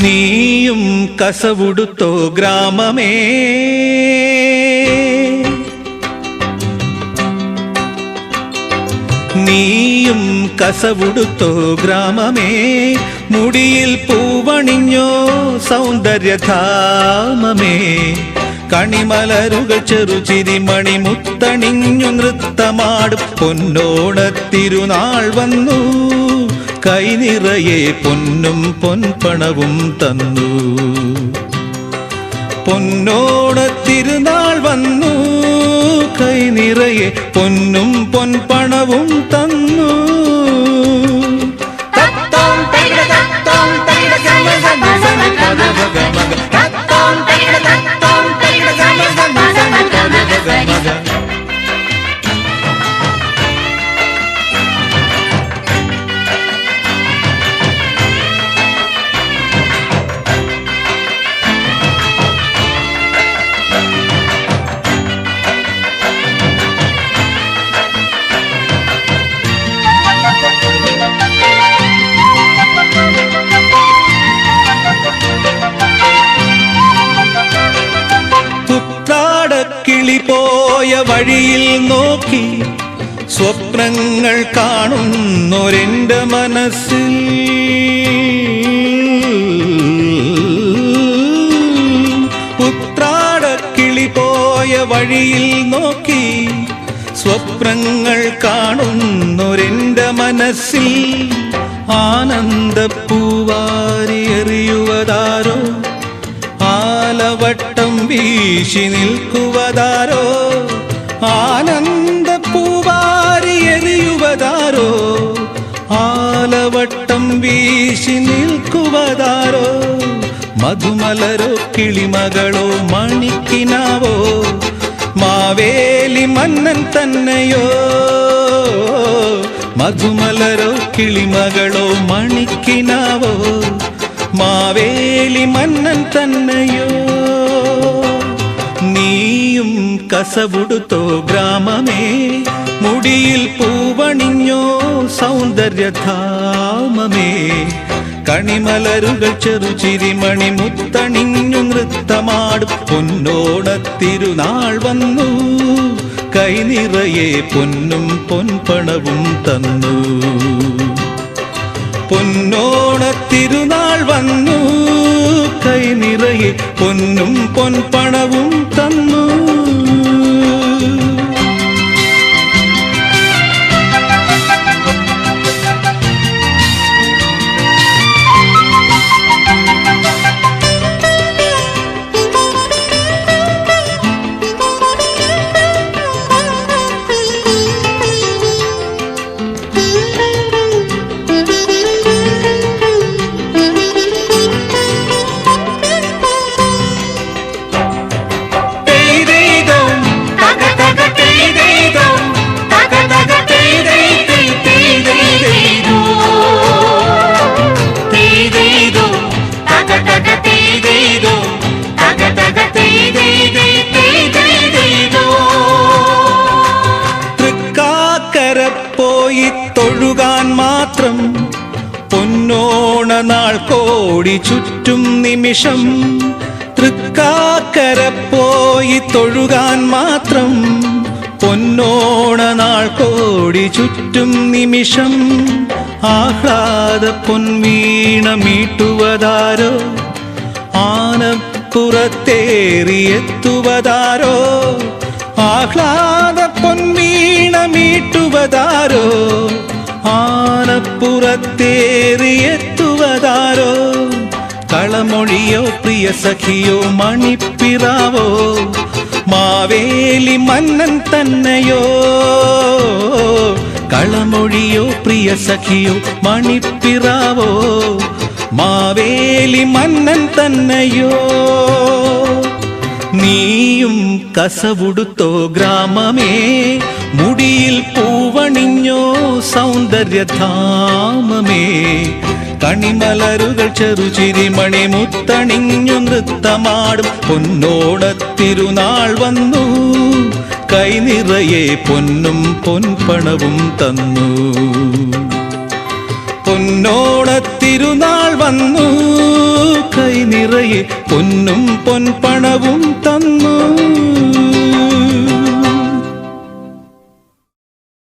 നീയും കസവുടുത്തോ ഗ്രാമമേ, നീയും കസവുടുത്തോ ഗ്രാമമേ, മുടിയിൽ പൂവണിഞ്ഞോ സൗന്ദര്യധാമമേ, കണിമലരുകൾ ചെറുചിരി മണിമുത്തണിഞ്ഞു നൃത്തമാടും പൊന്നോണത്തിരുനാൾ വന്നു, കൈനിറയെ പൊന്നും പൊൻപണവും തന്നു. പൊന്നോണത്തിരുനാൾ വന്നു, കൈനിറയെ പൊന്നും പൊൻപണവും തന്നു. പോയ വഴിയിൽ നോക്കി സ്വപ്നങ്ങൾ കാണുന്നൊരെന്റെ മനസ്സിൽ, ഉത്രാടക്കിളി പോയ വഴിയിൽ നോക്കി സ്വപ്നങ്ങൾ കാണുന്നൊരെന്റെ മനസ്സിൽ, ആനന്ദപ്പൂവാരി എറിയുവതാരോ, ആലവട്ടം വീശി നിൽക്കുവതാരോ, ആനന്ദപ്പൂവാരി എറിയുവതാരോ, ആലവട്ടം വീശി നിൽക്കുവതാരോ, മധുമലരോ കിളിമകളോ മണിക്കിനാവോ, മാവേലി മന്നൻ തന്നെയോ, മധുമലരോ കിളിമകളോ മണിക്കിനാവോ, മാവേലി മന്നൻ തന്നെയോ. നീയും കസവുടുത്തോ ഗ്രാമമേ, മുടിയിൽ പൂവണിഞ്ഞോ സൗന്ദര്യധാമമേ, കണിമലരുകൾ ചെറുചിരി മണിമുത്തണിഞ്ഞു നൃത്തമാടും പൊന്നോണത്തിരുനാൾ വന്നു, കൈനിറയെ പൊന്നും പൊൻപണവും തന്നു. പൊന്നോണത്തിരുനാൾ വന്നു, കൈനിറയെ പൊന്നും പൊൻപണവും തന്നു. പോയി തൊഴുകാൻ മാത്രം പൊന്നോണ നാൾ കോടി ചുറ്റും നിമിഷം, തൃക്കാക്കര പോയി തൊഴുകാൻ മാത്രം പൊന്നോണ നാൾ കോടി ചുറ്റും നിമിഷം, ആഹ്ലാദ പൊൻവീണ മീട്ടുവതാരോ, ആനപ്പുറത്തേറിയെത്തുവതാരോ, ആഹ്ലാദ പൊൻവീണ മീട്ടുവതാരോ, ആനപ്പുറത്തേറിയെത്തുവതാരോ, കളമൊഴിയോ പ്രിയ സഖിയോ മണിപ്പിറാവോ, മാവേലി മന്നൻ തന്നെയോ, കളമൊഴിയോ പ്രിയ സഖിയോ മണിപ്പിറാവോ, മാവേലി മന്നൻ തന്നെയോ. നീയും കസവുടുത്തോ ഗ്രാമമേ, മുടിയിൽ പൂവണിഞ്ഞോ സൗന്ദര്യധാമമേ, കണിമലരുകൾ ചെറുചിരി മണിമുത്തണിഞ്ഞു നൃത്തമാടും പൊന്നോണത്തിരുനാൾ വന്നു, കൈനിറയെ പൊന്നും പൊൻപണവും തന്നു. പൊന്നോണത്തിരുനാൾ വന്നു, നിറയെ പൊന്നും പൊൻപണവും തന്നു.